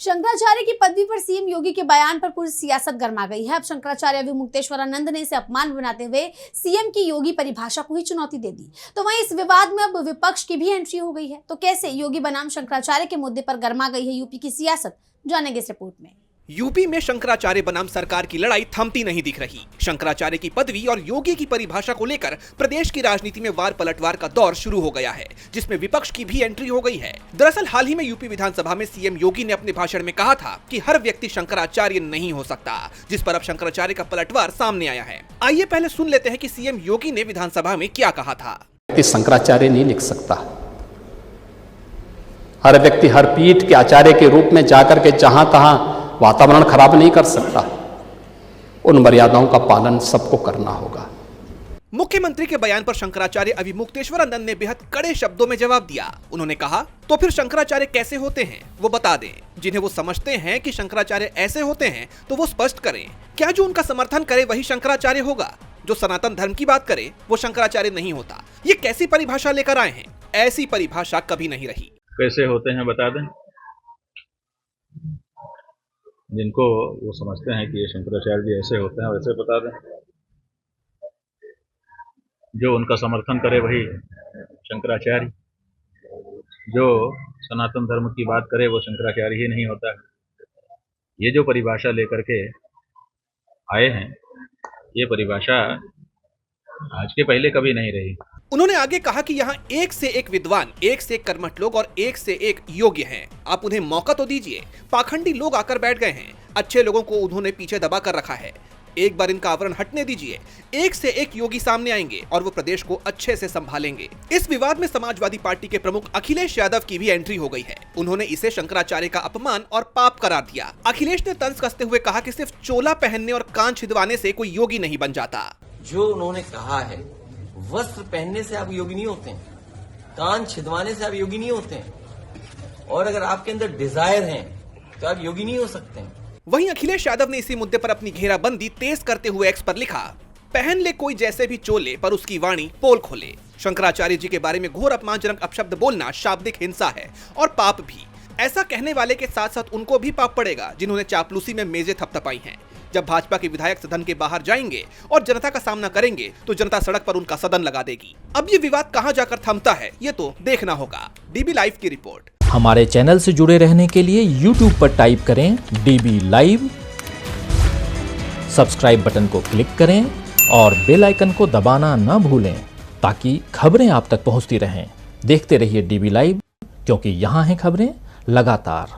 शंकराचार्य की पदवी पर सीएम योगी के बयान पर पूरी सियासत गर्मा गई है। अब शंकराचार्य अभिमुक्तेश्वरानंद ने इसे अपमान बनाते हुए सीएम की योगी परिभाषा को ही चुनौती दे दी। तो वहीं इस विवाद में अब विपक्ष की भी एंट्री हो गई है। तो कैसे योगी बनाम शंकराचार्य के मुद्दे पर गर्मा गई है यूपी की सियासत, जानेंगे इस रिपोर्ट में। यूपी में शंकराचार्य बनाम सरकार की लड़ाई थमती नहीं दिख रही। शंकराचार्य की पदवी और योगी की परिभाषा को लेकर प्रदेश की राजनीति में वार पलटवार का दौर शुरू हो गया है, जिसमें विपक्ष की भी एंट्री हो गई है। दरअसल हाल ही में यूपी विधानसभा में सीएम योगी ने अपने भाषण में कहा था कि हर व्यक्ति शंकराचार्य नहीं हो सकता, जिस पर अब शंकराचार्य का पलटवार सामने आया है। आइए पहले सुन लेते हैं कि सीएम योगी ने विधानसभा में क्या कहा था। शंकराचार्य नहीं लिख सकता। हर व्यक्ति हर पीठ के आचार्य के रूप में जाकर के जहां तहां वातावरण खराब नहीं कर सकता। उन मर्यादाओं का पालन सबको करना होगा। मुख्यमंत्री के बयान पर शंकराचार्य अभिमुक्तेश्वरानंद ने बेहद कड़े शब्दों में जवाब दिया। उन्होंने कहा, तो फिर शंकराचार्य कैसे होते हैं वो बता दें। जिन्हें वो समझते हैं कि शंकराचार्य ऐसे होते हैं तो वो स्पष्ट करें। क्या जो उनका समर्थन करे वही शंकराचार्य होगा? जो सनातन धर्म की बात करे वो शंकराचार्य नहीं होता। ये कैसी परिभाषा लेकर आए हैं? ऐसी परिभाषा कभी नहीं रही। कैसे होते हैं बता दें। जिनको वो समझते हैं कि ये शंकराचार्य जी ऐसे होते हैं वैसे बता दें। जो उनका समर्थन करे वही शंकराचार्य, जो सनातन धर्म की बात करे वो शंकराचार्य ही नहीं होता है। ये जो परिभाषा लेकर के आए हैं, ये परिभाषा आज के पहले कभी नहीं रही। उन्होंने आगे कहा कि यहाँ एक से एक विद्वान, एक से एक कर्मठ लोग और एक से एक योग्य हैं। आप उन्हें मौका तो दीजिए। पाखंडी लोग आकर बैठ गए हैं। अच्छे लोगों को उन्होंने पीछे दबा कर रखा है। एक बार इनका आवरण हटने दीजिए। एक से एक योगी सामने आएंगे और वो प्रदेश को अच्छे से संभालेंगे। इस विवाद में समाजवादी पार्टी के प्रमुख अखिलेश यादव की भी एंट्री हो गई है। उन्होंने इसे शंकराचार्य का अपमान और पाप करार दिया। अखिलेश ने तंज कसते हुए कहा कि सिर्फ चोला पहनने और कान छिदवाने से कोई योगी नहीं बन जाता। जो उन्होंने कहा है, वस्त्र पहनने से आप योगी नहीं होते हैं, कान छिदवाने से आप योगी नहीं होते हैं, और अगर आपके अंदर डिजायर है तो आप योगी नहीं हो सकते हैं। वहीं अखिलेश यादव ने इसी मुद्दे पर अपनी घेराबंदी तेज करते हुए एक्स पर लिखा, पहन ले कोई जैसे भी चोले पर उसकी वाणी पोल खोले। शंकराचार्य जी के बारे में घोर अपमानजनक अपशब्द बोलना शाब्दिक हिंसा है और पाप भी। ऐसा कहने वाले के साथ साथ उनको भी पाप पड़ेगा जिन्होंने चापलूसी में मेजें थपथपाई हैं। जब भाजपा के विधायक सदन के बाहर जाएंगे और जनता का सामना करेंगे तो जनता सड़क पर उनका सदन लगा देगी। अब ये विवाद कहां जाकर थमता है ये तो देखना होगा। डीबी लाइव की रिपोर्ट। हमारे चैनल से जुड़े रहने के लिए YouTube पर टाइप करें DB लाइव, सब्सक्राइब बटन को क्लिक करें और बेल आइकन को दबाना न भूलें ताकि खबरें आप तक पहुंचती रहें। देखते रहिए DB लाइव, क्योंकि यहाँ हैं खबरें लगातार।